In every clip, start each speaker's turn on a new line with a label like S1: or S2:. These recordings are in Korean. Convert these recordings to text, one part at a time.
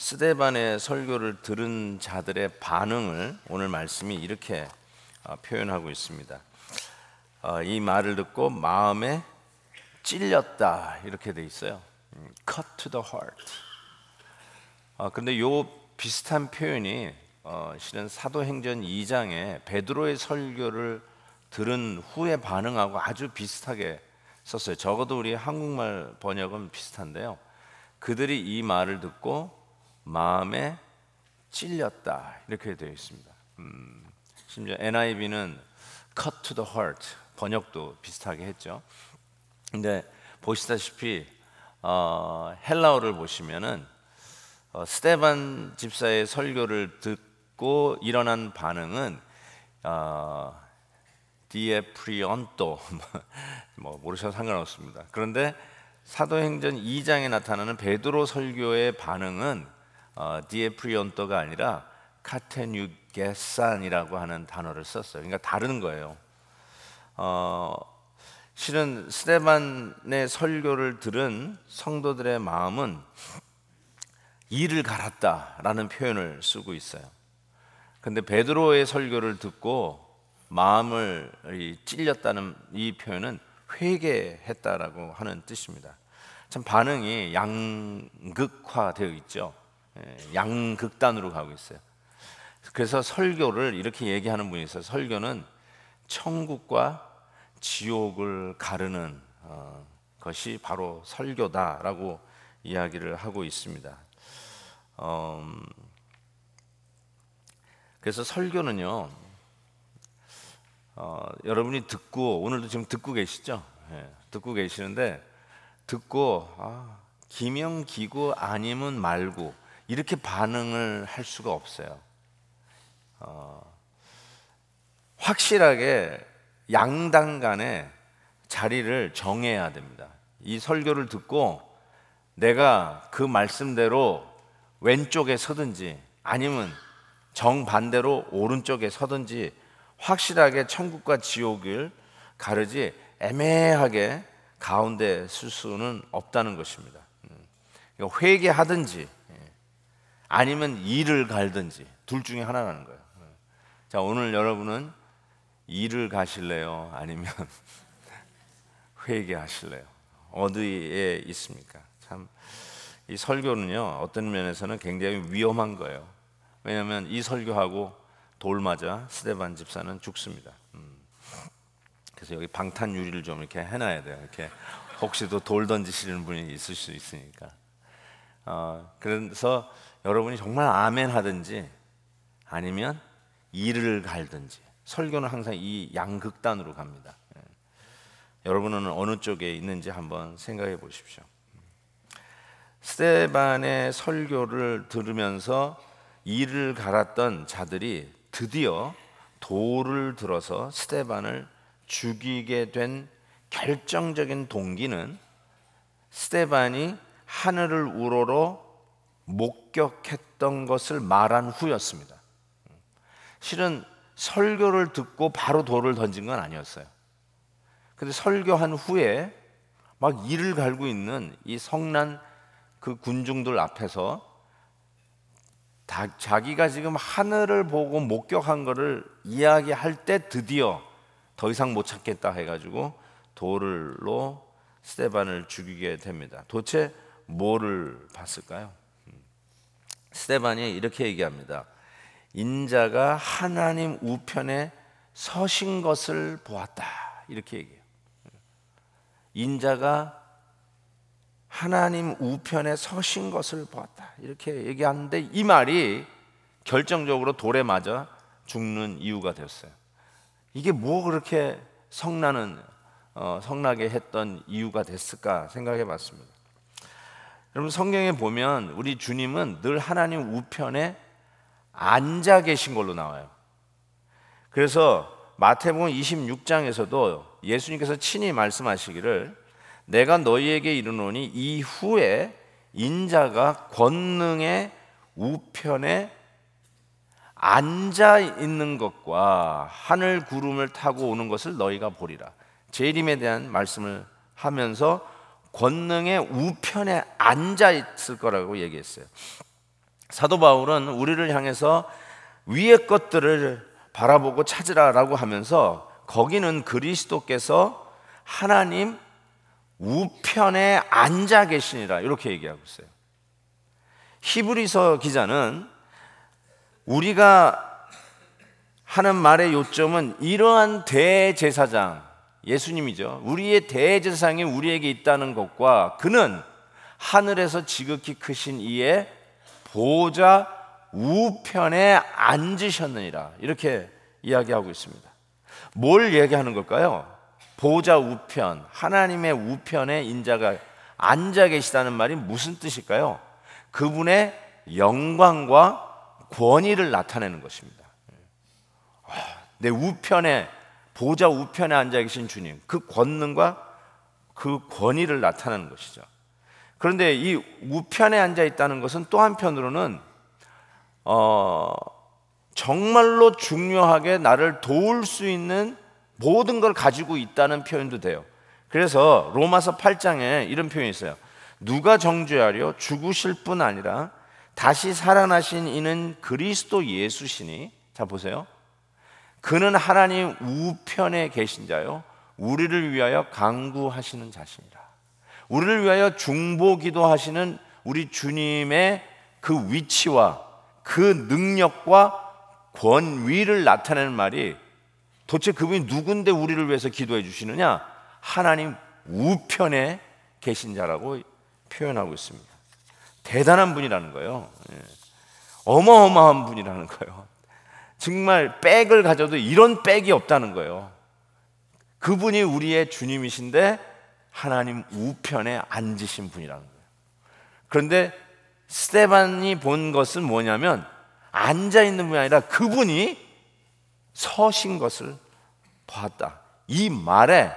S1: 스데반의 설교를 들은 자들의 반응을 오늘 말씀이 이렇게 표현하고 있습니다. 이 말을 듣고 마음에 찔렸다 이렇게 돼 있어요. Cut to the heart. 근데 요 비슷한 표현이 실은 사도행전 2장에 베드로의 설교를 들은 후에 반응하고 아주 비슷하게 썼어요. 적어도 우리 한국말 번역은 비슷한데요. 그들이 이 말을 듣고 마음에 찔렸다 이렇게 되어 있습니다. 심지어 NIV는 cut to the heart 번역도 비슷하게 했죠. 근데 보시다시피 헬라어를 보시면은 스데반 집사의 설교를 듣고 일어난 반응은 디에프리온토 뭐 모르셔도 상관없습니다. 그런데 사도행전 2장에 나타나는 베드로 설교의 반응은 디에프리온토가 아니라 카테뉴게산이라고 하는 단어를 썼어요. 그러니까 다른 거예요. 실은 스데반의 설교를 들은 성도들의 마음은 이를 갈았다라는 표현을 쓰고 있어요. 근데 베드로의 설교를 듣고 마음을 찔렸다는 이 표현은 회개했다라고 하는 뜻입니다. 참 반응이 양극화되어 있죠. 양극단으로 가고 있어요. 그래서 설교를 이렇게 얘기하는 분이 있어요. 설교는 천국과 지옥을 가르는 것이 바로 설교다라고 이야기를 하고 있습니다. 그래서 설교는요, 여러분이 듣고 오늘도 지금 듣고 계시죠? 듣고 계시는데 듣고 기명기구 아니면 말고 이렇게 반응을 할 수가 없어요. 확실하게 양당 간에 자리를 정해야 됩니다. 이 설교를 듣고 내가 그 말씀대로 왼쪽에 서든지 아니면 정반대로 오른쪽에 서든지 확실하게 천국과 지옥을 가르지 애매하게 가운데 쓸 수는 없다는 것입니다. 회개하든지 아니면 이를 갈든지 둘 중에 하나라는 거예요. 자, 오늘 여러분은 이를 가실래요? 아니면 회개하실래요? 어디에 있습니까? 참, 이 설교는요 어떤 면에서는 굉장히 위험한 거예요. 왜냐하면 이 설교하고 돌 맞아 스데반 집사는 죽습니다. 그래서 여기 방탄유리를 좀 이렇게 해놔야 돼요. 이렇게 혹시도 돌 던지시는 분이 있을 수 있으니까. 그래서 여러분이 정말 아멘 하든지 아니면 이를 갈든지, 설교는 항상 이 양극단으로 갑니다. 여러분은 어느 쪽에 있는지 한번 생각해 보십시오. 스데반의 설교를 들으면서 이를 갈았던 자들이 드디어 돌을 들어서 스데반을 죽이게 된 결정적인 동기는 스데반이 하늘을 우러러 목격했던 것을 말한 후였습니다. 실은 설교를 듣고 바로 돌을 던진 건 아니었어요. 근데 설교한 후에 막 이를 갈고 있는 이 성난 그 군중들 앞에서 자기가 지금 하늘을 보고 목격한 것을 이야기할 때 드디어 더 이상 못 참겠다 해가지고 돌로 스데반을 죽이게 됩니다. 도대체 뭐를 봤을까요? 스데반이 이렇게 얘기합니다. 인자가 하나님 우편에 서신 것을 보았다 이렇게 얘기해요. 인자가 하나님 우편에 서신 것을 보았다 이렇게 얘기하는데 이 말이 결정적으로 돌에 맞아 죽는 이유가 되었어요. 이게 뭐 그렇게 성나게 했던 이유가 됐을까 생각해 봤습니다. 여러분, 성경에 보면 우리 주님은 늘 하나님 우편에 앉아 계신 걸로 나와요. 그래서 마태복음 26장에서도 예수님께서 친히 말씀하시기를 내가 너희에게 이르노니 이후에 인자가 권능의 우편에 앉아 있는 것과 하늘 구름을 타고 오는 것을 너희가 보리라. 재림에 대한 말씀을 하면서 권능의 우편에 앉아 있을 거라고 얘기했어요. 사도 바울은 우리를 향해서 위의 것들을 바라보고 찾으라라고 하면서 거기는 그리스도께서 하나님 우편에 앉아 계시니라 이렇게 얘기하고 있어요. 히브리서 기자는 우리가 하는 말의 요점은 이러한 대제사장, 예수님이죠. 우리의 대제사장이 우리에게 있다는 것과 그는 하늘에서 지극히 크신 이의 보좌 우편에 앉으셨느니라 이렇게 이야기하고 있습니다. 뭘 얘기하는 걸까요? 보좌 우편, 하나님의 우편에 인자가 앉아 계시다는 말이 무슨 뜻일까요? 그분의 영광과 권위를 나타내는 것입니다. 내 우편에, 보좌 우편에 앉아 계신 주님, 그 권능과 그 권위를 나타내는 것이죠. 그런데 이 우편에 앉아 있다는 것은 또 한편으로는 정말로 중요하게 나를 도울 수 있는 모든 걸 가지고 있다는 표현도 돼요. 그래서 로마서 8장에 이런 표현이 있어요. 누가 정죄하려? 죽으실 뿐 아니라 다시 살아나신 이는 그리스도 예수시니. 자 보세요. 그는 하나님 우편에 계신 자요 우리를 위하여 간구하시는 자시니라. 우리를 위하여 중보기도 하시는 우리 주님의 그 위치와 그 능력과 권위를 나타내는 말이 도대체 그분이 누군데 우리를 위해서 기도해 주시느냐? 하나님 우편에 계신 자라고 표현하고 있습니다. 대단한 분이라는 거예요. 어마어마한 분이라는 거예요. 정말 백을 가져도 이런 백이 없다는 거예요. 그분이 우리의 주님이신데 하나님 우편에 앉으신 분이라는 거예요. 그런데 스데반이 본 것은 뭐냐면 앉아 있는 분이 아니라 그분이 서신 것을 봤다. 이 말에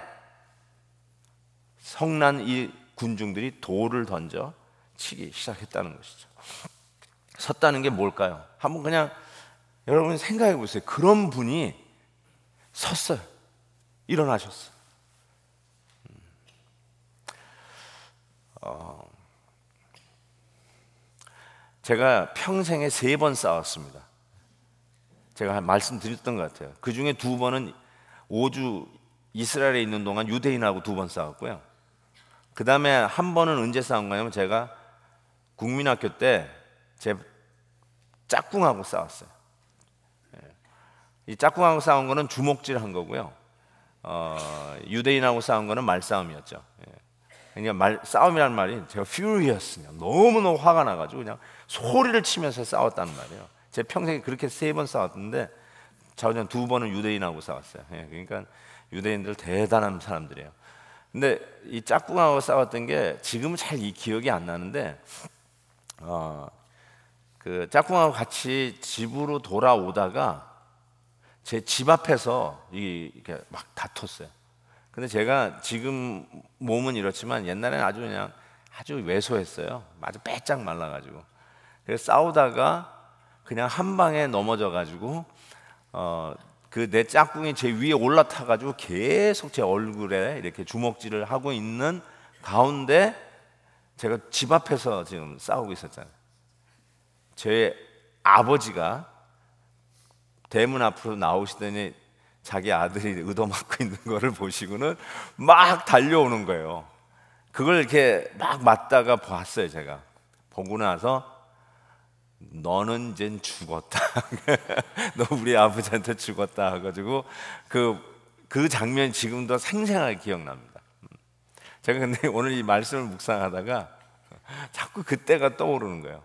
S1: 성난 이 군중들이 돌을 던져 치기 시작했다는 것이죠. 섰다는 게 뭘까요? 한번 그냥 여러분 생각해 보세요. 그런 분이 섰어요. 일어나셨어요. 제가 평생에 3번 싸웠습니다. 제가 말씀드렸던 것 같아요. 그 중에 2번은 5주 이스라엘에 있는 동안 유대인하고 2번 싸웠고요. 그 다음에 한 번은 언제 싸운 거냐면 제가 국민학교 때 제 짝꿍하고 싸웠어요. 이 짝꿍하고 싸운 거는 주먹질한 거고요. 유대인하고 싸운 거는 말싸움이었죠. 그러니까 싸움이라는 말이 제가 furious, 너무너무 화가 나가지고 그냥 소리를 치면서 싸웠다는 말이에요. 제 평생에 그렇게 3번 싸웠는데 저는 2번은 유대인하고 싸웠어요. 그러니까 유대인들 대단한 사람들이에요. 근데 이 짝꿍하고 싸웠던 게 지금은 잘 이 기억이 안 나는데 그 짝꿍하고 같이 집으로 돌아오다가 제 집 앞에서 이렇게 막 다퉜어요. 근데 제가 지금 몸은 이렇지만 옛날에는 아주 그냥 아주 왜소했어요. 아주 빼짝 말라가지고. 그래서 싸우다가 그냥 한 방에 넘어져가지고 그 내 짝꿍이 제 위에 올라타가지고 계속 제 얼굴에 이렇게 주먹질을 하고 있는 가운데 제가 집 앞에서 지금 싸우고 있었잖아요. 제 아버지가 대문 앞으로 나오시더니 자기 아들이 의도맞고 있는 거를 보시고는 막 달려오는 거예요. 그걸 이렇게 막 맞다가 봤어요. 제가 보고 나서 너는 이젠 죽었다. 너 우리 아버지한테 죽었다 해가지고 그 장면이 지금도 생생하게 기억납니다. 제가 근데 오늘 이 말씀을 묵상하다가 자꾸 그때가 떠오르는 거예요.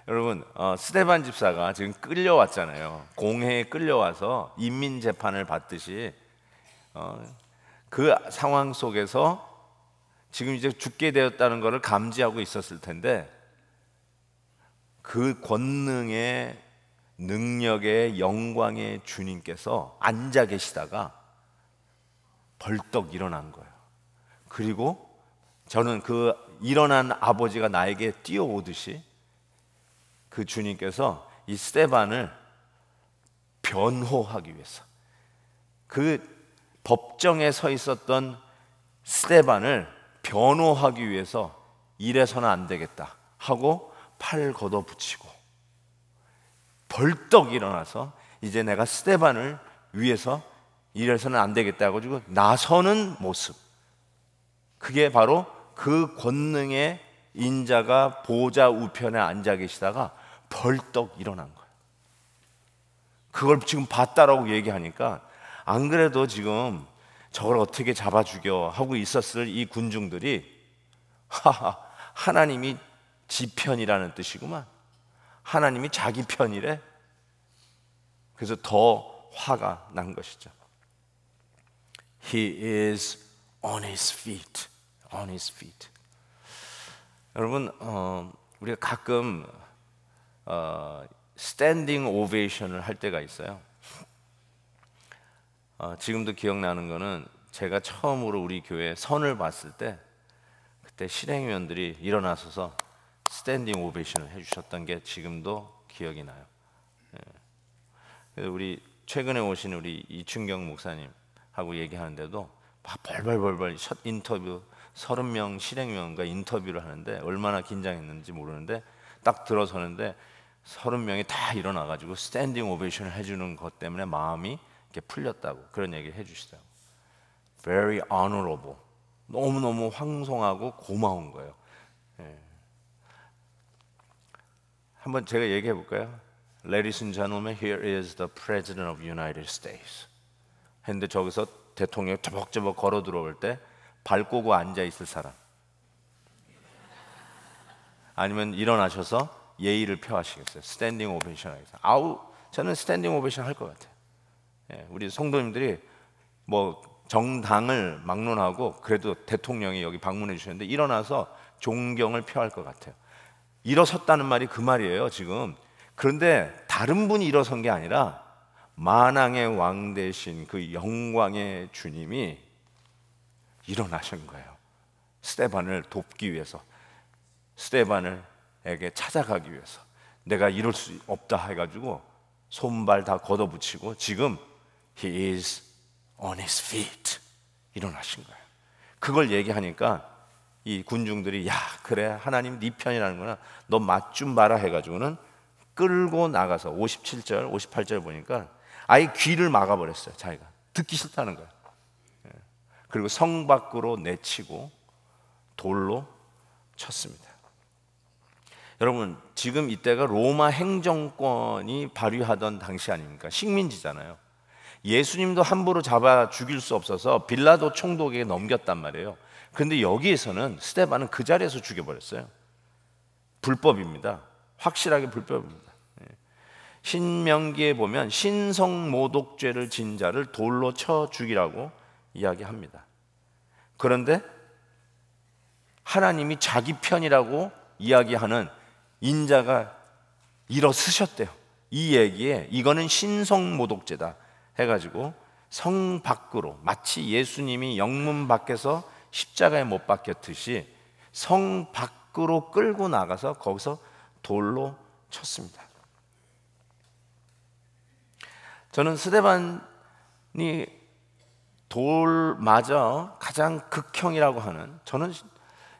S1: 여러분 스데반 집사가 지금 끌려왔잖아요. 공회에 끌려와서 인민재판을 받듯이 그 상황 속에서 지금 이제 죽게 되었다는 것을 감지하고 있었을 텐데 그 권능의 능력의 영광의 주님께서 앉아 계시다가 벌떡 일어난 거예요. 그리고 저는 그 일어난 아버지가 나에게 뛰어오듯이 그 주님께서 이 스데반을 변호하기 위해서 그 법정에 서 있었던 스데반을 변호하기 위해서 이래서는 안 되겠다 하고 팔 걷어붙이고 벌떡 일어나서 이제 내가 스데반을 위해서 이래서는 안 되겠다 가지고 나서는 모습, 그게 바로 그 권능의 인자가 보좌 우편에 앉아 계시다가 벌떡 일어난 거예요. 그걸 지금 봤다라고 얘기하니까 안 그래도 지금 저걸 어떻게 잡아 죽여 하고 있었을 이 군중들이 하하, 하나님이 지 편이라는 뜻이구만, 하나님이 자기 편이래. 그래서 더 화가 난 것이죠. He is on his feet, on his feet. 여러분, 우리가 가끔 스탠딩 오베이션을 할 때가 있어요. 지금도 기억나는 거는 제가 처음으로 우리 교회 선을 봤을 때 그때 실행위원들이 일어나서서 스탠딩 오베이션을 해주셨던 게 지금도 기억이 나요. 그래서 우리 최근에 오신 우리 이춘경 목사님하고 얘기하는데도 막 벌벌벌벌 첫 인터뷰 30명 실행위원과 인터뷰를 하는데 얼마나 긴장했는지 모르는데 딱 들어서는데 30명이 다 일어나가지고 스탠딩 오베이션을 해주는 것 때문에 마음이 이렇게 풀렸다고 그런 얘기를 해주시더라고요. Very honorable, 너무너무 황송하고 고마운 거예요. 한번 제가 얘기해 볼까요? Ladies and gentlemen, here is the President of the United States. 했는데 저기서 대통령이 저벅저벅 걸어 들어올 때 발 꼬고 앉아 있을 사람, 아니면 일어나셔서 예의를 표하시겠어요? 스탠딩 오베이션 하겠어요? 아우, 저는 스탠딩 오베이션 할 것 같아요. 우리 성도님들이 뭐 정당을 막론하고 그래도 대통령이 여기 방문해 주셨는데 일어나서 존경을 표할 것 같아요. 일어섰다는 말이 그 말이에요 지금. 그런데 다른 분이 일어선 게 아니라 만왕의 왕 되신 그 영광의 주님이 일어나신 거예요. 스데반을 돕기 위해서, 스데반에게 찾아가기 위해서. 내가 이럴 수 없다 해가지고 손발 다 걷어붙이고 지금 He is on his feet, 일어나신 거예요. 그걸 얘기하니까 이 군중들이 야 그래 하나님 네 편이라는구나, 너 맛 좀 봐라 해가지고는 끌고 나가서 57절 58절 보니까 아예 귀를 막아버렸어요. 자기가 듣기 싫다는 거예요. 그리고 성 밖으로 내치고 돌로 쳤습니다. 여러분, 지금 이때가 로마 행정권이 발휘하던 당시 아닙니까? 식민지잖아요. 예수님도 함부로 잡아 죽일 수 없어서 빌라도 총독에게 넘겼단 말이에요. 그런데 여기에서는 스데반은 그 자리에서 죽여버렸어요. 불법입니다. 확실하게 불법입니다. 신명기에 보면 신성모독죄를 진 자를 돌로 쳐 죽이라고 이야기합니다. 그런데 하나님이 자기 편이라고 이야기하는 인자가 일어서셨대요. 이 얘기에 이거는 신성모독죄다 해가지고 성 밖으로, 마치 예수님이 영문 밖에서 십자가에 못 박혔듯이 성 밖으로 끌고 나가서 거기서 돌로 쳤습니다. 저는 스데반이 돌마저 가장 극형이라고 하는, 저는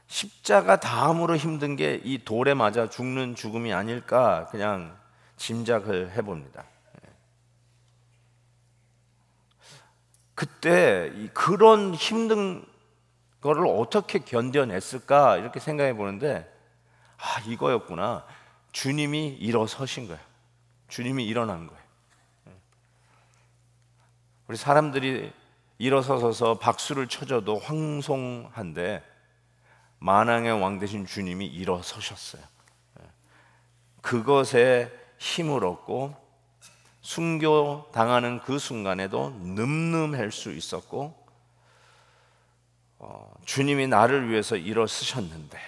S1: 십자가 다음으로 힘든 게 이 돌에 맞아 죽는 죽음이 아닐까 그냥 짐작을 해봅니다. 그때 그런 힘든 거를 어떻게 견뎌냈을까 이렇게 생각해 보는데, 아 이거였구나. 주님이 일어서신 거예요. 주님이 일어난 거예요. 우리 사람들이 일어서서 박수를 쳐줘도 황송한데 만왕의 왕 되신 주님이 일어서셨어요. 그것에 힘을 얻고 순교 당하는 그 순간에도 늠름할 수 있었고, 주님이 나를 위해서 일어서셨는데,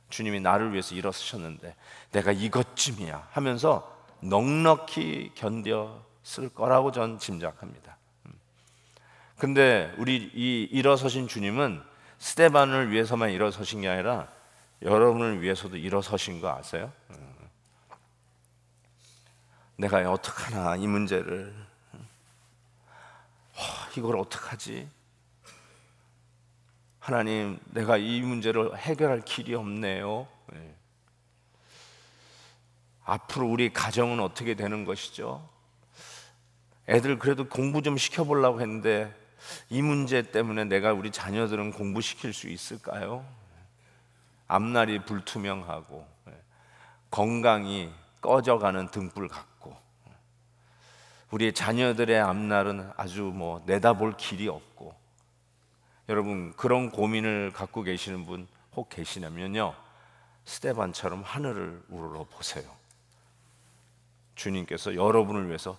S1: 주님이 나를 위해서 일어서셨는데 내가 이것쯤이야 하면서 넉넉히 견뎠을 거라고 전 짐작합니다. 근데 우리 이 일어서신 주님은 스데반을 위해서만 일어서신 게 아니라 여러분을 위해서도 일어서신 거 아세요? 내가 어떡하나 이 문제를, 이걸 어떡하지? 하나님, 내가 이 문제를 해결할 길이 없네요. 앞으로 우리 가정은 어떻게 되는 것이죠? 애들 그래도 공부 좀 시켜보려고 했는데 이 문제 때문에 내가 우리 자녀들은 공부시킬 수 있을까요? 앞날이 불투명하고 건강이 꺼져가는 등불 같고 우리의 자녀들의 앞날은 아주 내다볼 길이 없고, 여러분 그런 고민을 갖고 계시는 분 혹 계시냐면요, 스데반처럼 하늘을 우러러 보세요. 주님께서 여러분을 위해서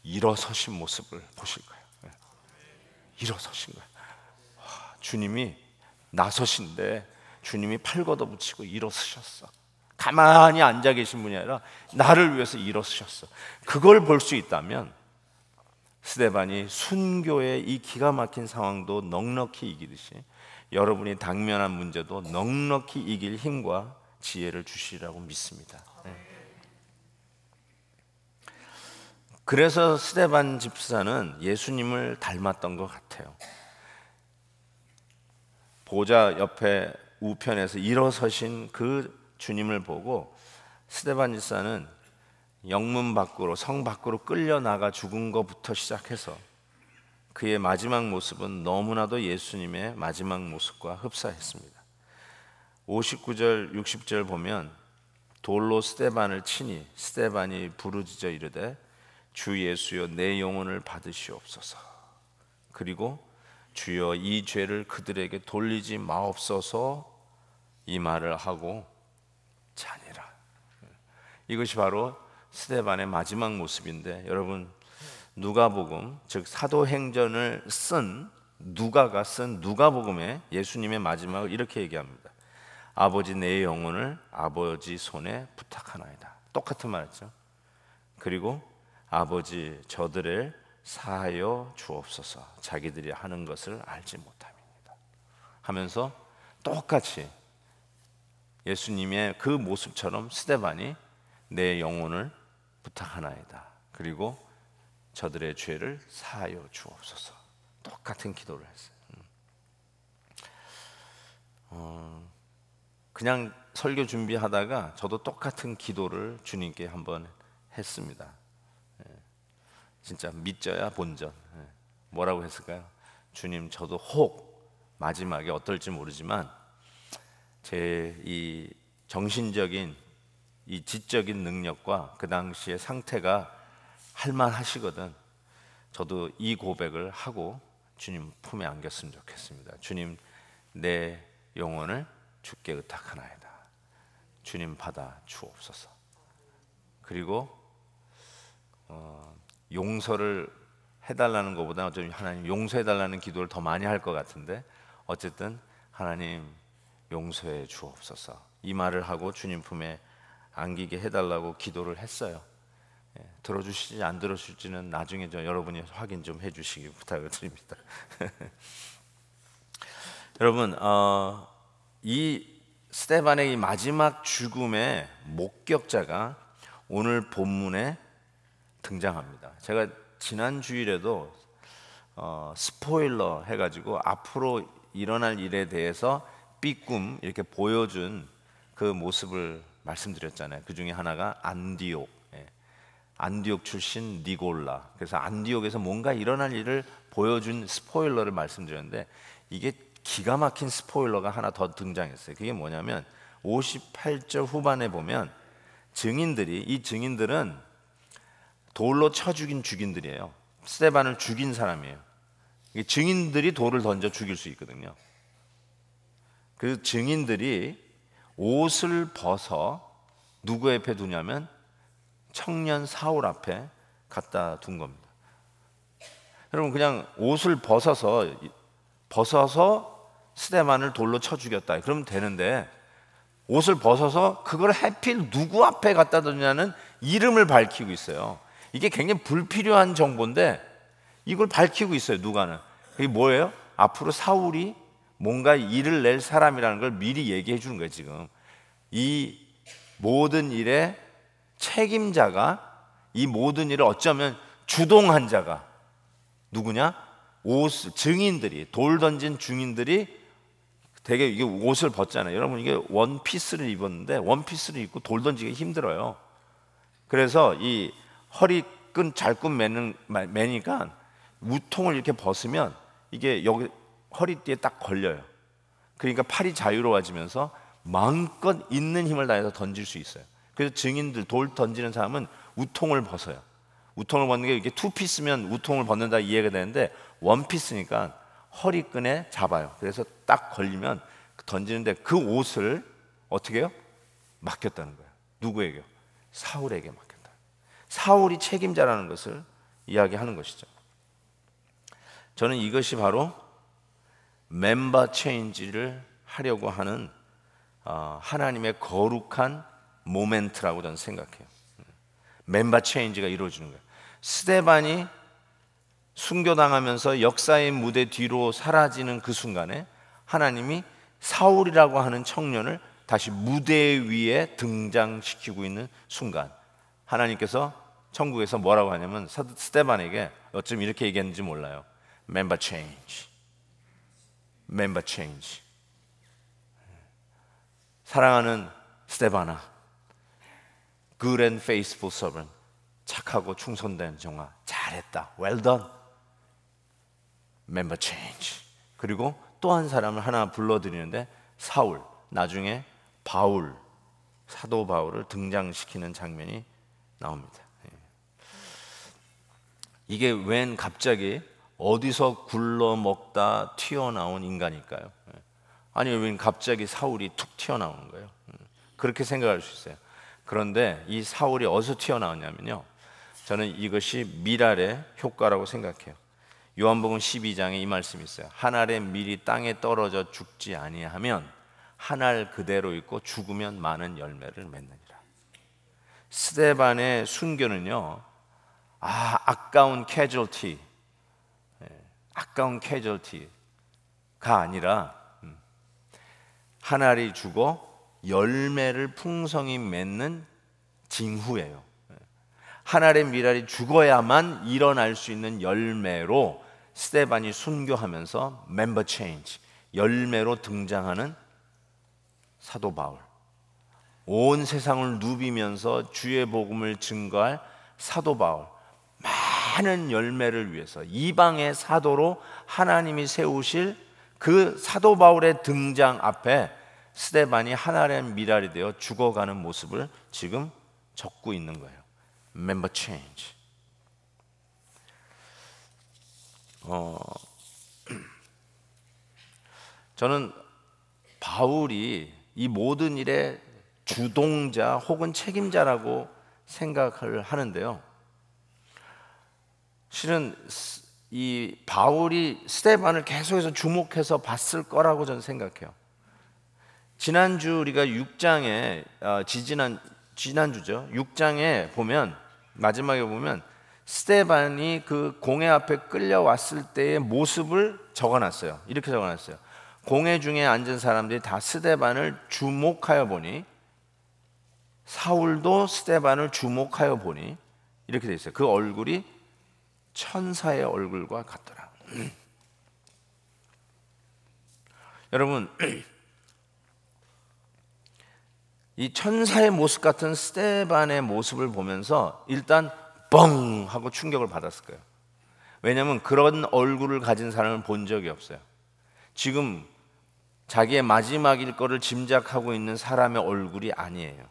S1: 일어서신 모습을 보실 거예요. 일어서신 거예요. 주님이 나서신데 주님이 팔 걷어붙이고 일어서셨어. 가만히 앉아 계신 분이 아니라 나를 위해서 일어서셨어. 그걸 볼 수 있다면 스데반이 순교의 이 기가 막힌 상황도 넉넉히 이기듯이 여러분이 당면한 문제도 넉넉히 이길 힘과 지혜를 주시리라고 믿습니다. 그래서 스데반 집사는 예수님을 닮았던 것 같아요. 보좌 옆에 우편에서 일어서신 그 주님을 보고 스데반 집사는 영문 밖으로, 성 밖으로 끌려나가 죽은 것부터 시작해서 그의 마지막 모습은 너무나도 예수님의 마지막 모습과 흡사했습니다. 59절 60절 보면 돌로 스데반을 치니 스데반이 부르짖어 이르되 주 예수여 내 영혼을 받으시옵소서. 그리고 주여 이 죄를 그들에게 돌리지 마옵소서, 이 말을 하고 자니라. 이것이 바로 스데반의 마지막 모습인데, 여러분 누가복음, 즉 사도행전을 쓴 누가가 쓴 누가복음에 예수님의 마지막을 이렇게 얘기합니다. 아버지 내 영혼을 아버지 손에 부탁하나이다. 똑같은 말이죠. 그리고 아버지 저들을 사하여 주옵소서, 자기들이 하는 것을 알지 못함입니다 하면서 똑같이 예수님의 그 모습처럼 스데반이 내 영혼을 부탁하나이다, 그리고 저들의 죄를 사하여 주옵소서, 똑같은 기도를 했어요. 그냥 설교 준비하다가 저도 똑같은 기도를 주님께 한번 했습니다. 진짜 믿져야 본전. 뭐라고 했을까요? 주님, 저도 혹 마지막에 어떨지 모르지만 제 이 정신적인 이 지적인 능력과 그 당시의 상태가 할만하시거든. 저도 이 고백을 하고 주님 품에 안겼으면 좋겠습니다. 주님, 내 영혼을 주께 의탁하나이다. 주님 받아 주옵소서. 그리고 용서를 해달라는 것보다 좀 하나님 용서해달라는 기도를 더 많이 할 것 같은데, 어쨌든 하나님 용서해 주옵소서, 이 말을 하고 주님 품에 안기게 해달라고 기도를 했어요. 들어주시지 안 들어주실지는 나중에 여러분이 확인 좀 해주시기 부탁을 드립니다. 여러분, 이 스데반의 이 마지막 죽음의 목격자가 오늘 본문에 등장합니다. 제가 지난 주일에도 스포일러 해가지고 앞으로 일어날 일에 대해서 삐꿈 이렇게 보여준 그 모습을 말씀드렸잖아요. 그 중에 하나가 안디옥, 안디옥 출신 니골라. 그래서 안디옥에서 뭔가 일어날 일을 보여준 스포일러를 말씀드렸는데, 이게 기가 막힌 스포일러가 하나 더 등장했어요. 그게 뭐냐면 58절 후반에 보면 이 증인들은 돌로 쳐 죽인 증인들이에요. 스데반을 죽인 사람이에요. 증인들이 돌을 던져 죽일 수 있거든요. 그 증인들이 옷을 벗어 누구 옆에 두냐면 청년 사울 앞에 갖다 둔 겁니다. 여러분, 그냥 옷을 벗어서 스데반을 돌로 쳐 죽였다 그러면 되는데, 옷을 벗어서 그걸 하필 누구 앞에 갖다 두냐는 이름을 밝히고 있어요. 이게 굉장히 불필요한 정보인데 이걸 밝히고 있어요. 누가는. 그게 뭐예요? 앞으로 사울이 뭔가 일을 낼 사람이라는 걸 미리 얘기해 주는 거예요. 지금 이 모든 일의 책임자가, 이 모든 일을 어쩌면 주동한 자가 누구냐? 증인들이, 돌 던진 증인들이 되게 이게 옷을 벗잖아요. 여러분, 이게 원피스를 입었는데 원피스를 입고 돌 던지기 힘들어요. 그래서 이 허리끈 잘끈 매니까 우통을 이렇게 벗으면 이게 여기 허리띠에 딱 걸려요. 그러니까 팔이 자유로워지면서 마음껏 있는 힘을 다해서 던질 수 있어요. 그래서 증인들, 돌 던지는 사람은 우통을 벗어요. 우통을 벗는 게 이게 투피스면 우통을 벗는다 이해가 되는데 원피스니까 허리끈에 잡아요. 그래서 딱 걸리면 던지는데 그 옷을 어떻게 해요? 맡겼다는 거예요. 누구에게요? 사울에게 맡겼다. 사울이 책임자라는 것을 이야기하는 것이죠. 저는 이것이 바로 멤버 체인지를 하려고 하는 하나님의 거룩한 모멘트라고 저는 생각해요. 멤버 체인지가 이루어지는 거예요. 스데반이 순교당하면서 역사의 무대 뒤로 사라지는 그 순간에 하나님이 사울이라고 하는 청년을 다시 무대 위에 등장시키고 있는 순간, 하나님께서 천국에서 뭐라고 하냐면 스데반에게 어쩜 이렇게 얘기했는지 몰라요. 멤버 체인지, 멤버 체인지. 사랑하는 스데반아, good and faithful servant, 착하고 충성된 종아, 잘했다, well done. 멤버 체인지. 그리고 또 한 사람을 하나 불러드리는데 사울, 나중에 바울, 사도 바울을 등장시키는 장면이 나옵니다. 이게 웬 갑자기 어디서 굴러먹다 튀어나온 인간일까요? 아니 웬 갑자기 사울이 툭 튀어나오는 거예요? 그렇게 생각할 수 있어요. 그런데 이 사울이 어디서 튀어나왔냐면요, 저는 이것이 밀알의 효과라고 생각해요. 요한복음 12장에 이 말씀이 있어요. 한 알의 밀이 땅에 떨어져 죽지 아니하면 한 알 그대로 있고 죽으면 많은 열매를 맺느니라. 스데반의 순교는요, 아까운 캐주얼티, 아까운 캐주얼티가 아니라 한 알이 죽어 열매를 풍성히 맺는 징후예요. 한 알의 밀알이 죽어야만 일어날 수 있는 열매로 스데반이 순교하면서 멤버 체인지, 열매로 등장하는 사도 바울, 온 세상을 누비면서 주의 복음을 증거할 사도 바울, 많은 열매를 위해서 이방의 사도로 하나님이 세우실 그 사도 바울의 등장 앞에 스데반이 한 알의 밀알이 되어 죽어가는 모습을 지금 적고 있는 거예요. 멤버 체인지. 저는 바울이 이 모든 일의 주동자 혹은 책임자라고 생각을 하는데요, 실은 이 바울이 스데반을 계속해서 주목해서 봤을 거라고 저는 생각해요. 지난주 우리가 6장에 지난주죠. 6장에 보면 마지막에 보면 스데반이 그 공회 앞에 끌려왔을 때의 모습을 적어놨어요. 이렇게 적어놨어요. 공회 중에 앉은 사람들이 다 스데반을 주목하여 보니, 사울도 스데반을 주목하여 보니, 이렇게 돼 있어요. 그 얼굴이 천사의 얼굴과 같더라. 여러분, 이 천사의 모습 같은 스데반의 모습을 보면서 일단 뻥 하고 충격을 받았을 거예요. 왜냐하면 그런 얼굴을 가진 사람을 본 적이 없어요. 지금 자기의 마지막일 거를 짐작하고 있는 사람의 얼굴이 아니에요.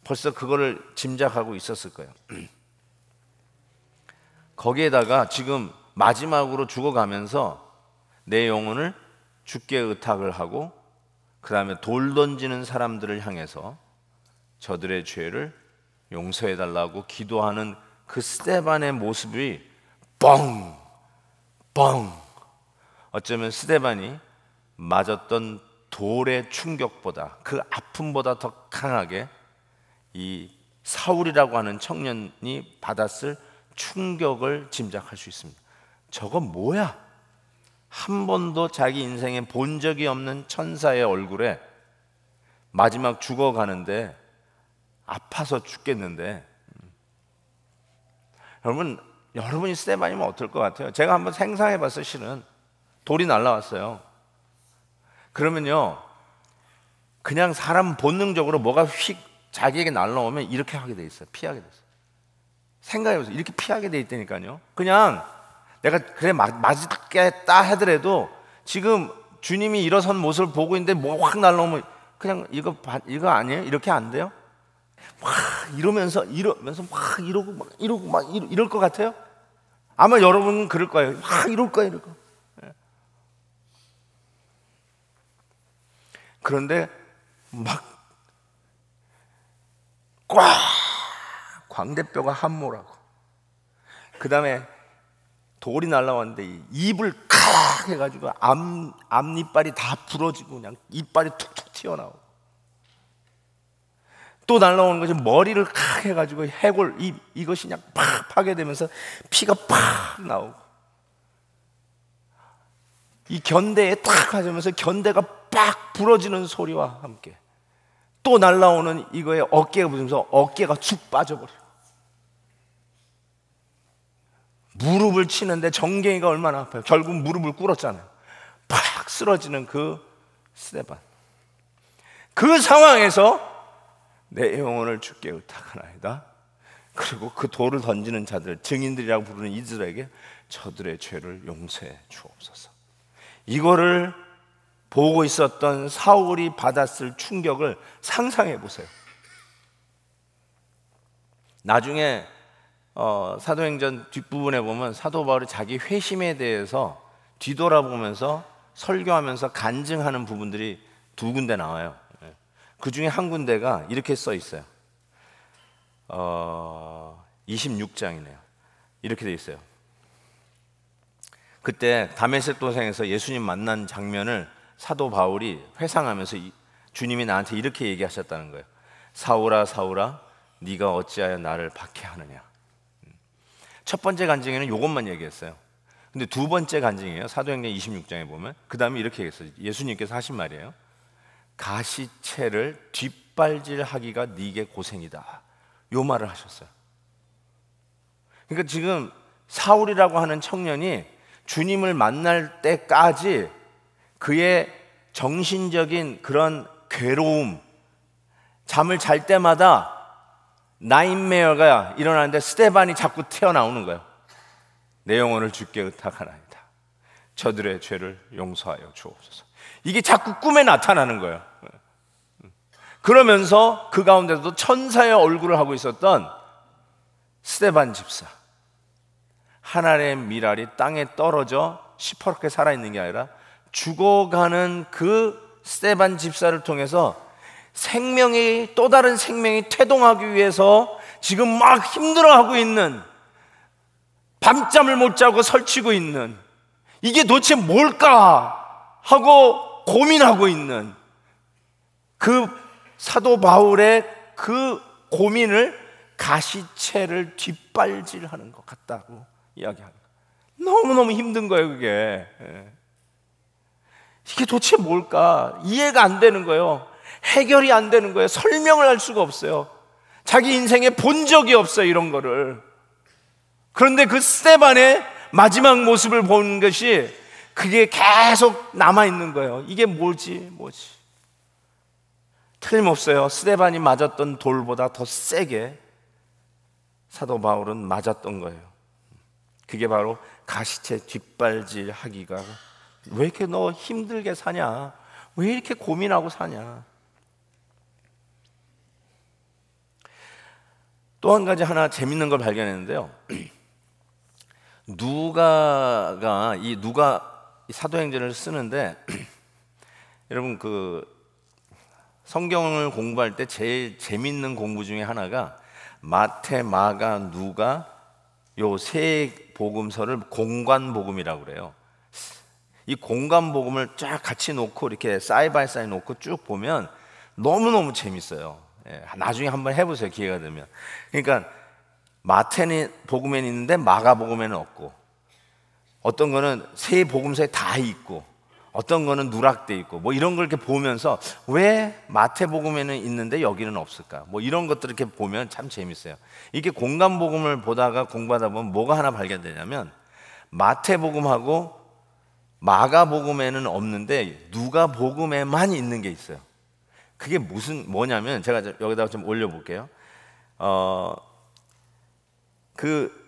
S1: 벌써 그거를 짐작하고 있었을 거예요. 거기에다가 지금 마지막으로 죽어가면서 내 영혼을 주께 의탁을 하고 그 다음에 돌 던지는 사람들을 향해서 저들의 죄를 용서해달라고 기도하는 그 스데반의 모습이 뻥! 어쩌면 스데반이 맞았던 돌의 충격보다, 그 아픔보다 더 강하게 이 사울이라고 하는 청년이 받았을 충격을 짐작할 수 있습니다. 저건 뭐야? 한 번도 자기 인생에 본 적이 없는 천사의 얼굴에 마지막 죽어가는데 아파서 죽겠는데, 여러분이 스데반이면 어떨 것 같아요? 제가 한번 생각해 봤어요. 실은 돌이 날라왔어요. 그러면요, 그냥 사람 본능적으로 뭐가 휙 자기에게 날라오면 이렇게 하게 돼 있어요. 피하게 돼 있어요. 생각해보세요. 이렇게 피하게 돼 있다니까요. 그냥 내가 그래 맞겠다 하더라도 지금 주님이 일어선 모습을 보고 있는데 뭐가 확 날라오면 그냥 이거 아니에요? 이렇게 안 돼요? 막 이러면서 막 이러고 막 이럴 것 같아요? 아마 여러분은 그럴 거예요. 막 이럴 거예요, 이럴 거. 그런데 막 꽉 광대뼈가 함몰하고 그 다음에 돌이 날라왔는데 입을 칵 해가지고 앞니빨이 다 부러지고 그냥 이빨이 툭툭 튀어나오고 또 날라오는 것이 머리를 칵 해가지고 해골 이것이 그냥 팍 파괴되면서 피가 팍 나오고 이 견대에 탁 하면서 견대가 빡 부러지는 소리와 함께 또 날라오는 이거에 어깨가 붙으면서 어깨가 축 빠져버려요. 무릎을 치는데 정갱이가 얼마나 아파요. 결국 무릎을 꿇었잖아요. 팍 쓰러지는 그 스데반. 그 상황에서 내 영혼을 주께 의탁하나이다. 그리고 그 돌을 던지는 자들, 증인들이라고 부르는 이들에게 저들의 죄를 용서해 주옵소서. 이거를 보고 있었던 사울이 받았을 충격을 상상해 보세요. 나중에 사도행전 뒷부분에 보면 사도 바울이 자기 회심에 대해서 뒤돌아보면서 설교하면서 간증하는 부분들이 두 군데 나와요. 그 중에 한 군데가 이렇게 써 있어요. 26장이네요. 이렇게 돼 있어요. 그때 다메섹 도상에서 예수님 만난 장면을 사도 바울이 회상하면서 주님이 나한테 이렇게 얘기하셨다는 거예요. 사울아 사울아 네가 어찌하여 나를 박해하느냐. 첫 번째 간증에는 이것만 얘기했어요. 근데 두 번째 간증이에요. 사도행전 26장에 보면 그 다음에 이렇게 얘기했어요. 예수님께서 하신 말이에요. 가시채를 뒷발질하기가 네게 고생이다. 요 말을 하셨어요. 그러니까 지금 사울이라고 하는 청년이 주님을 만날 때까지 그의 정신적인 그런 괴로움, 잠을 잘 때마다 나인메어가 일어나는데 스데반이 자꾸 튀어나오는 거예요. 내 영혼을 주께 의탁하나이다. 저들의 죄를 용서하여 주옵소서. 이게 자꾸 꿈에 나타나는 거예요. 그러면서 그 가운데서도 천사의 얼굴을 하고 있었던 스데반 집사, 하늘의 미랄이 땅에 떨어져 시퍼렇게 살아있는 게 아니라 죽어가는 그 스데반 집사를 통해서 생명이, 또 다른 생명이 태동하기 위해서 지금 막 힘들어하고 있는, 밤잠을 못 자고 설치고 있는, 이게 도대체 뭘까 하고 고민하고 있는 그 사도 바울의 그 고민을 가시채를 뒷발질하는 것 같다고 이야기하는 거예요. 너무너무 힘든 거예요, 그게. 이게 도대체 뭘까? 이해가 안 되는 거예요. 해결이 안 되는 거예요. 설명을 할 수가 없어요. 자기 인생에 본 적이 없어요, 이런 거를. 그런데 그 스데반의 마지막 모습을 본 것이 그게 계속 남아있는 거예요. 이게 뭐지? 틀림없어요. 스데반이 맞았던 돌보다 더 세게 사도 바울은 맞았던 거예요. 그게 바로 가시채 뒷발질 하기가, 왜 이렇게 너 힘들게 사냐? 왜 이렇게 고민하고 사냐? 또 한 가지 하나 재밌는 걸 발견했는데요. 누가 사도행전을 쓰는데 여러분 그 성경을 공부할 때 제일 재밌는 공부 중에 하나가 마태, 마가, 누가 요 세 복음서를 공관복음이라고 그래요. 이 공관복음을 쫙 같이 놓고 이렇게 사이 바이 사이 놓고 쭉 보면 너무너무 재밌어요. 나중에 한번 해보세요, 기회가 되면. 그러니까 마태는 복음에는 있는데 마가 복음에는 없고, 어떤 거는 세 복음서에 다 있고, 어떤 거는 누락돼 있고, 뭐 이런 걸 이렇게 보면서 왜 마태복음에는 있는데 여기는 없을까? 뭐 이런 것들 이렇게 보면 참 재밌어요. 이게 공관복음을 보다가 공부하다 보면 뭐가 하나 발견되냐면 마태복음하고 마가복음에는 없는데 누가복음에만 있는 게 있어요. 그게 뭐냐면 제가 여기다가 좀 올려볼게요. 그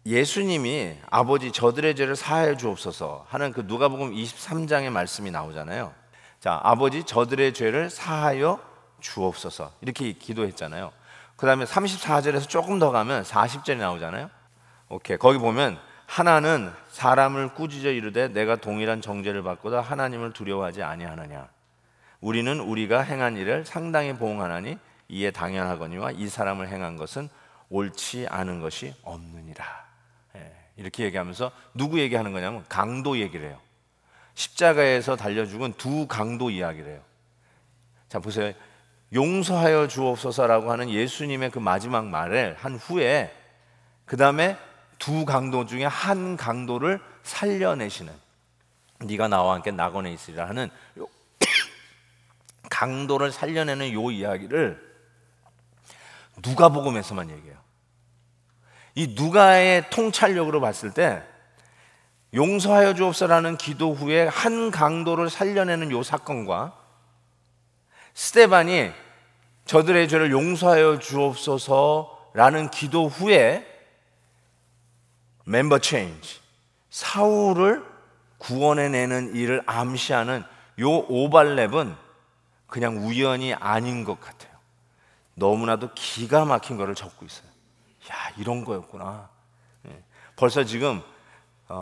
S1: 예수님이 아버지 저들의 죄를 사하여 주옵소서 하는 그 누가복음 23장의 말씀이 나오잖아요. 자, 아버지 저들의 죄를 사하여 주옵소서 이렇게 기도했잖아요. 그 다음에 34절에서 조금 더 가면 40절이 나오잖아요. 오케이, 거기 보면 하나는 사람을 꾸짖어 이르되 내가 동일한 정죄를 받고도 하나님을 두려워하지 아니하느냐. 우리는 우리가 행한 일을 상당히 보응하나니 이에 당연하거니와 이 사람을 행한 것은 옳지 않은 것이 없느니라. 이렇게 얘기하면서 누구 얘기하는 거냐면 강도 얘기를 해요. 십자가에서 달려 죽은 두 강도 이야기를 해요. 자, 보세요. 용서하여 주옵소서라고 하는 예수님의 그 마지막 말을 한 후에 그 다음에 두 강도 중에 한 강도를 살려내시는, 네가 나와 함께 낙원에 있으리라 하는 요 강도를 살려내는 요 이야기를 누가복음에서만 얘기해요. 이 누가의 통찰력으로 봤을 때 용서하여 주옵소서라는 기도 후에 한 강도를 살려내는 요 사건과 스데반이 저들의 죄를 용서하여 주옵소서라는 기도 후에 멤버 체인지, 사울을 구원해내는 일을 암시하는 요 오발랩은 그냥 우연이 아닌 것 같아요. 너무나도 기가 막힌 거를 적고 있어요. 야, 이런 거였구나. 벌써 지금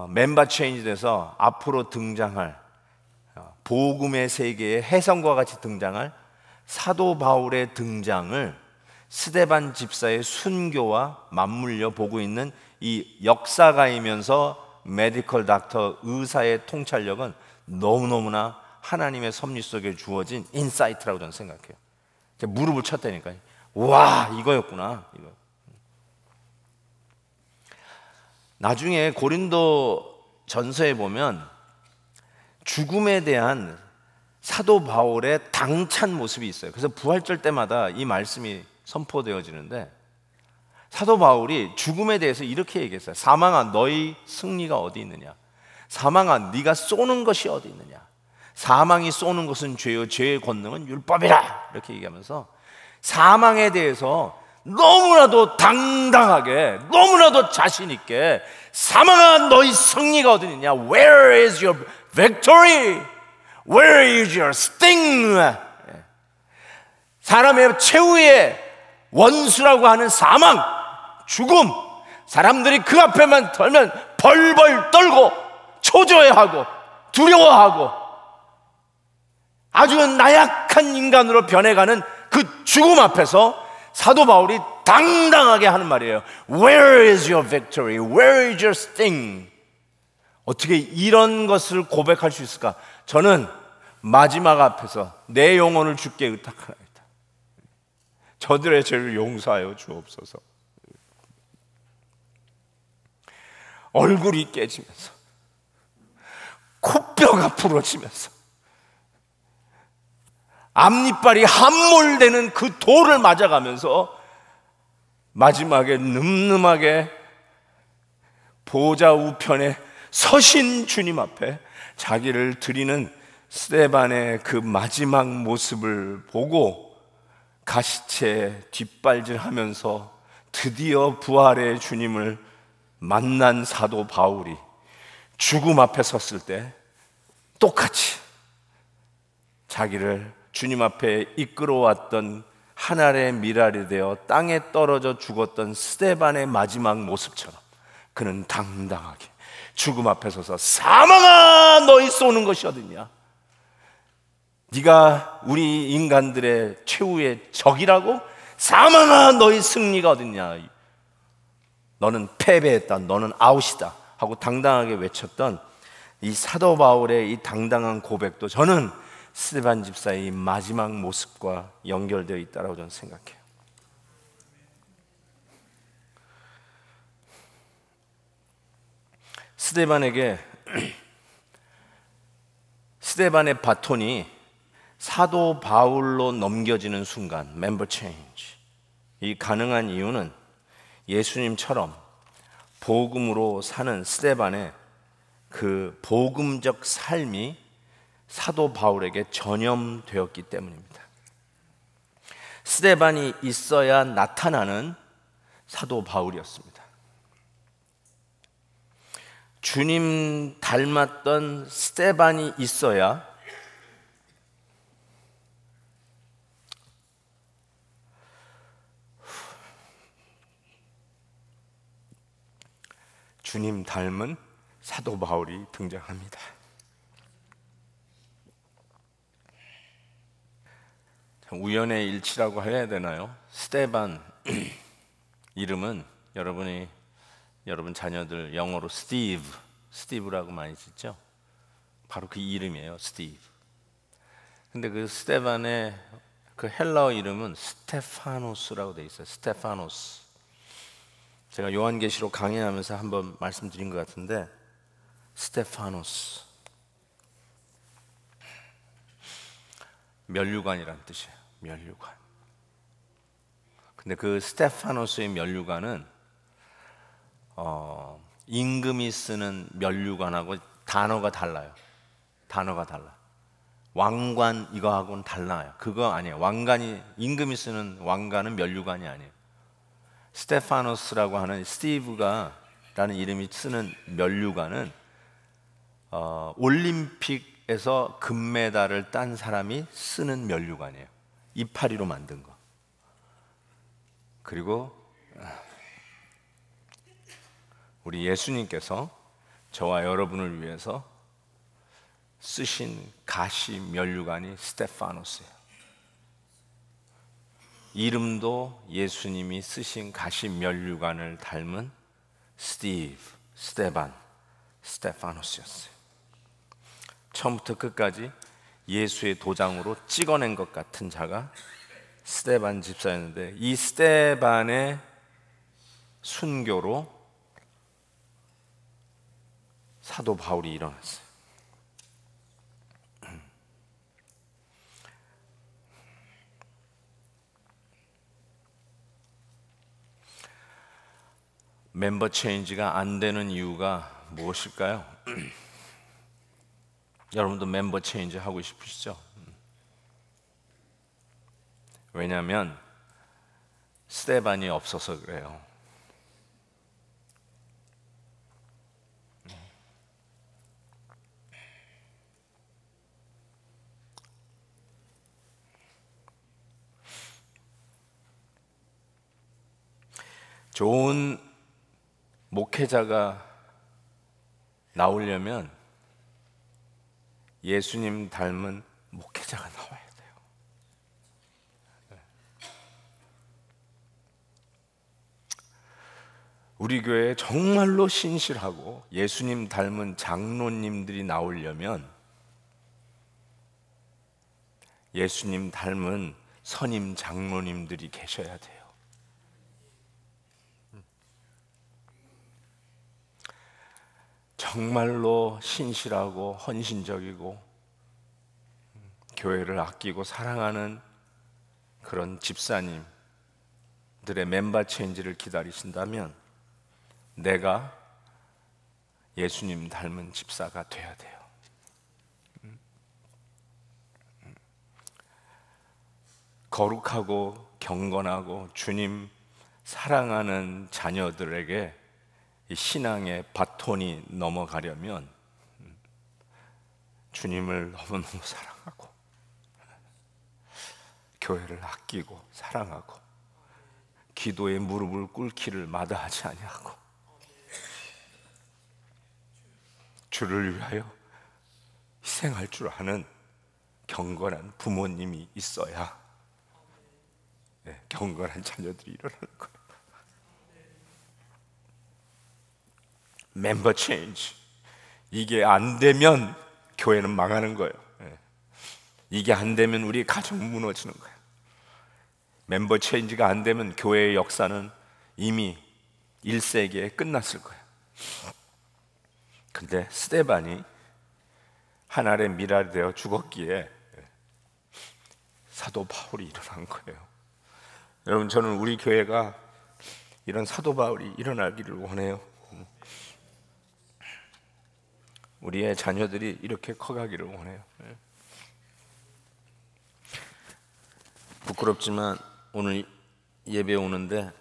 S1: 멤버 체인지 돼서 앞으로 등장할 복음의 세계의 혜성과 같이 등장할 사도 바울의 등장을 스데반 집사의 순교와 맞물려 보고 있는 이 역사가이면서 메디컬 닥터 의사의 통찰력은 너무너무나 하나님의 섭리 속에 주어진 인사이트라고 저는 생각해요. 제가 무릎을 쳤다니까요. 와, 이거였구나. 이거. 나중에 고린도 전서에 보면 죽음에 대한 사도 바울의 당찬 모습이 있어요. 그래서 부활절 때마다 이 말씀이 선포되어지는데 사도 바울이 죽음에 대해서 이렇게 얘기했어요. 사망아, 너희 승리가 어디 있느냐? 사망아, 네가 쏘는 것이 어디 있느냐? 사망이 쏘는 것은 죄요, 죄의 권능은 율법이라. 이렇게 얘기하면서 사망에 대해서 너무나도 당당하게, 너무나도 자신 있게, 사망아, 너희 승리가 어디 있느냐? Where is your victory? Where is your sting? 사람의 최후의 원수라고 하는 사망, 죽음, 사람들이 그 앞에만 털면 벌벌 떨고 초조해하고 두려워하고 아주 나약한 인간으로 변해가는 그 죽음 앞에서 사도 바울이 당당하게 하는 말이에요. Where is your victory? Where is your sting? 어떻게 이런 것을 고백할 수 있을까? 저는 마지막 앞에서 내 영혼을 주께 의탁하나이다. 저들의 죄를 용서하여 주옵소서. 얼굴이 깨지면서 코뼈가 부러지면서 앞니빨이 함몰되는 그 돌을 맞아가면서 마지막에 늠름하게 보좌 우편에 서신 주님 앞에 자기를 드리는 스데반의 그 마지막 모습을 보고 가시체 뒷발질하면서 드디어 부활의 주님을 만난 사도 바울이 죽음 앞에 섰을 때 똑같이 자기를 주님 앞에 이끌어왔던 하늘의 미랄이 되어 땅에 떨어져 죽었던 스데반의 마지막 모습처럼 그는 당당하게 죽음 앞에 서서 사망아, 너희 쏘는 것이 어디냐? 네가 우리 인간들의 최후의 적이라고? 사망아, 너희 승리가 어딨냐? 너는 패배했다, 너는 아웃이다 하고 당당하게 외쳤던 이 사도 바울의 이 당당한 고백도 저는 스데반 집사의 이 마지막 모습과 연결되어 있다고 저는 생각해요. 스데반의 바톤이 사도 바울로 넘겨지는 순간, 멤버 체인지, 이 가능한 이유는 예수님처럼 복음으로 사는 스데반의 그 복음적 삶이 사도 바울에게 전염되었기 때문입니다. 스데반이 있어야 나타나는 사도 바울이었습니다. 주님 닮았던 스데반이 있어야 주님 닮은 사도 바울이 등장합니다. 우연의 일치라고 해야 되나요? 스데반 이름은 여러분 자녀들 영어로 스티브라고 많이 듣죠? 바로 그 이름이에요, 스티브. 근데 그 스데반의 그 헬라어 이름은 스테파노스라고 돼 있어요. 스테파노스. 제가 요한계시록 강의하면서 한번 말씀드린 것 같은데, 스테파노스, 면류관이라는 뜻이에요. 면류관. 근데 그 스테파노스의 면류관은 임금이 쓰는 면류관하고 단어가 달라요. 단어가 달라. 왕관 이거하고는 달라요. 그거 아니에요. 임금이 쓰는 왕관은 면류관이 아니에요. 스테파노스라고 하는 스티브가라는 이름이 쓰는 면류관은 올림픽에서 금메달을 딴 사람이 쓰는 면류관이에요. 이파리로 만든 거. 그리고 우리 예수님께서 저와 여러분을 위해서 쓰신 가시 면류관이 스테파노스예요. 이름도 예수님이 쓰신 가시 면류관을 닮은 스테파노스였어요. 처음부터 끝까지 예수의 도장으로 찍어낸 것 같은 자가 스데반 집사였는데, 이 스데반의 순교로 사도 바울이 일어났어요. 멤버 체인지가 안 되는 이유가 무엇일까요? 여러분도 멤버 체인지 하고 싶으시죠? 왜냐하면 스데반이 없어서 그래요. 좋은 목회자가 나오려면 예수님 닮은 목회자가 나와야 돼요. 우리 교회에 정말로 신실하고 예수님 닮은 장로님들이 나오려면 예수님 닮은 선임 장로님들이 계셔야 돼요. 정말로 신실하고 헌신적이고 교회를 아끼고 사랑하는 그런 집사님들의 멤버 체인지를 기다리신다면 내가 예수님 닮은 집사가 돼야 돼요. 거룩하고 경건하고 주님 사랑하는 자녀들에게 이 신앙의 바톤이 넘어가려면 주님을 너무너무 사랑하고 교회를 아끼고 사랑하고 기도에 무릎을 꿇기를 마다하지 아니하고 주를 위하여 희생할 줄 아는 경건한 부모님이 있어야 경건한 자녀들이 일어나는 거예요. 멤버 체인지, 이게 안 되면 교회는 망하는 거예요. 이게 안 되면 우리 가정 무너지는 거예요. 멤버 체인지가 안 되면 교회의 역사는 이미 1세기에 끝났을 거예요. 근데 스데반이 하늘의 미랄이 되어 죽었기에 사도 바울이 일어난 거예요. 여러분, 저는 우리 교회가 이런 사도 바울이 일어나기를 원해요. 우리의 자녀들이 이렇게 커가기를 원해요. 부끄럽지만 오늘 예배 오는데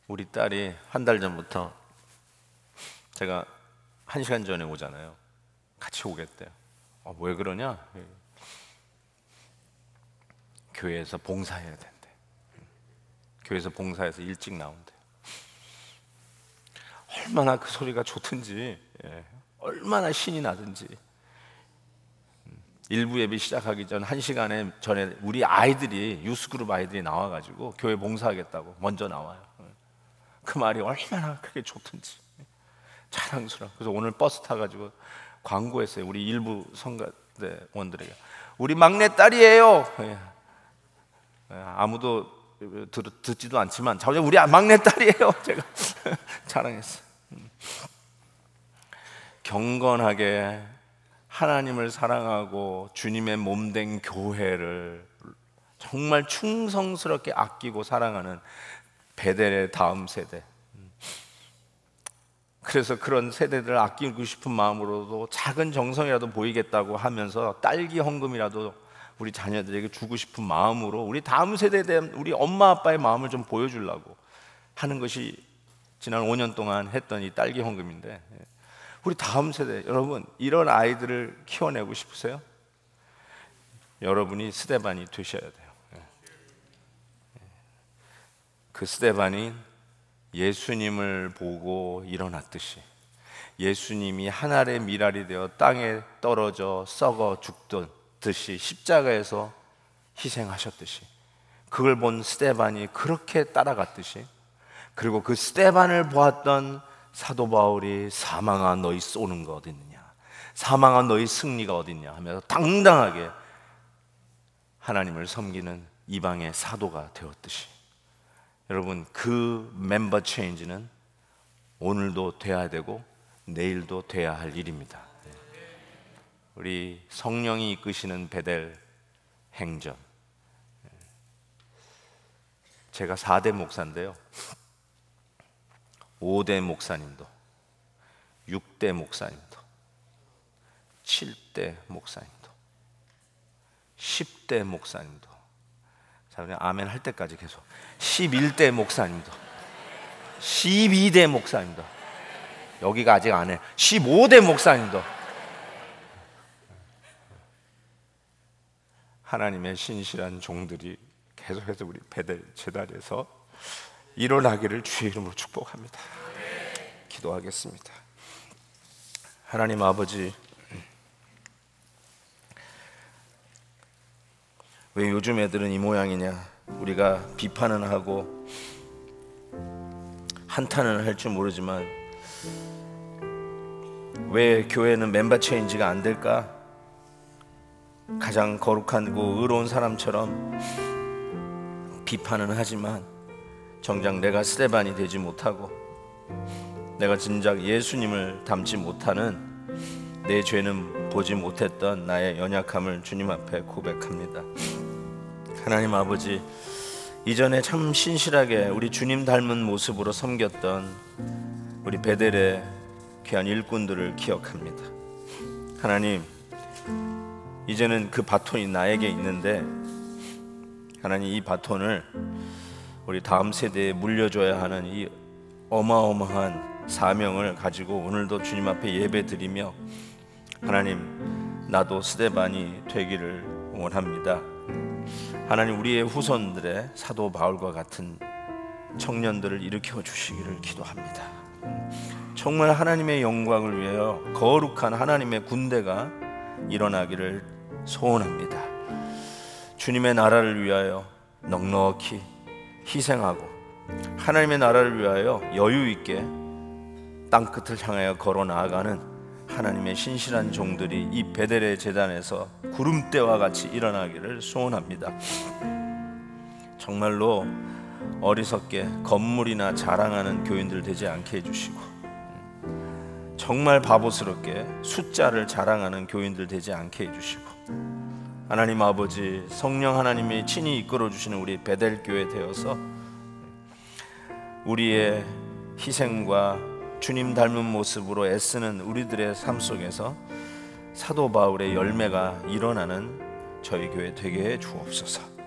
S1: 우리 딸이 한 달 전부터 제가 1시간 전에 오잖아요. 같이 오겠대요. 왜 그러냐? 교회에서 봉사해야 된대. 교회에서 봉사해서 일찍 나온대. 얼마나 그 소리가 좋든지, 얼마나 신이 나든지. 일부 예배 시작하기 전 1시간에 전에 우리 아이들이, 유스그룹 아이들이 나와가지고 교회 봉사하겠다고 먼저 나와요. 그 말이 얼마나 그게 좋든지 자랑스러워. 그래서 오늘 버스 타가지고 광고했어요. 우리 일부 성가대원들에게. 우리 막내 딸이에요. 아무도 듣지도 않지만 우리 막내 딸이에요. 제가 자랑했어요. 경건하게 하나님을 사랑하고 주님의 몸된 교회를 정말 충성스럽게 아끼고 사랑하는 베델의 다음 세대. 그래서 그런 세대들을 아끼고 싶은 마음으로도 작은 정성이라도 보이겠다고 하면서 딸기 헌금이라도 우리 자녀들에게 주고 싶은 마음으로 우리 다음 세대에 대한 우리 엄마 아빠의 마음을 좀 보여주려고 하는 것이 지난 5년 동안 했던 이 딸기 헌금인데, 우리 다음 세대, 여러분 이런 아이들을 키워내고 싶으세요? 여러분이 스데반이 되셔야 돼요. 그 스데반이 예수님을 보고 일어났듯이, 예수님이 하늘의 미랄이 되어 땅에 떨어져 썩어 죽듯이 십자가에서 희생하셨듯이, 그걸 본 스데반이 그렇게 따라갔듯이, 그리고 그 스데반을 보았던 사도 바울이 사망아 너희 쏘는 거 어딨느냐, 사망아 너희 승리가 어딨냐 하면서 당당하게 하나님을 섬기는 이방의 사도가 되었듯이, 여러분 그 멤버 체인지는 오늘도 돼야 되고 내일도 돼야 할 일입니다. 우리 성령이 이끄시는 베델 행전, 제가 4대 목사인데요, 5대 목사님도, 6대 목사님도, 7대 목사님도, 10대 목사님도, 자 그냥 아멘 할 때까지 계속, 11대 목사님도, 12대 목사님도, 여기가 아직 안 해, 15대 목사님도 하나님의 신실한 종들이 계속해서 우리 베델 제단에서 일어나기를 주의 이름으로 축복합니다. 기도하겠습니다. 하나님 아버지, 왜 요즘 애들은 이 모양이냐, 우리가 비판은 하고 한탄은 할 줄 모르지만 왜 교회는 멤버 체인지가 안 될까? 가장 거룩하고 의로운 사람처럼 비판은 하지만 정작 내가 스데반이 되지 못하고 내가 진작 예수님을 닮지 못하는 내 죄는 보지 못했던 나의 연약함을 주님 앞에 고백합니다. 하나님 아버지, 이전에 참 신실하게 우리 주님 닮은 모습으로 섬겼던 우리 베델의 귀한 일꾼들을 기억합니다. 하나님, 이제는 그 바톤이 나에게 있는데 하나님, 이 바톤을 우리 다음 세대에 물려줘야 하는 이 어마어마한 사명을 가지고 오늘도 주님 앞에 예배 드리며, 하나님 나도 스데반이 되기를 원합니다. 하나님, 우리의 후손들의 사도 바울과 같은 청년들을 일으켜 주시기를 기도합니다. 정말 하나님의 영광을 위하여 거룩한 하나님의 군대가 일어나기를 소원합니다. 주님의 나라를 위하여 넉넉히 희생하고 하나님의 나라를 위하여 여유 있게 땅끝을 향하여 걸어 나아가는 하나님의 신실한 종들이 이 베델의 제단에서 구름대와 같이 일어나기를 소원합니다. 정말로 어리석게 건물이나 자랑하는 교인들 되지 않게 해주시고, 정말 바보스럽게 숫자를 자랑하는 교인들 되지 않게 해주시고, 하나님 아버지, 성령 하나님이 친히 이끌어 주시는 우리 베델 교회 되어서 우리의 희생과 주님 닮은 모습으로 애쓰는 우리들의 삶 속에서 사도 바울의 열매가 일어나는 저희 교회 되게 해 주옵소서.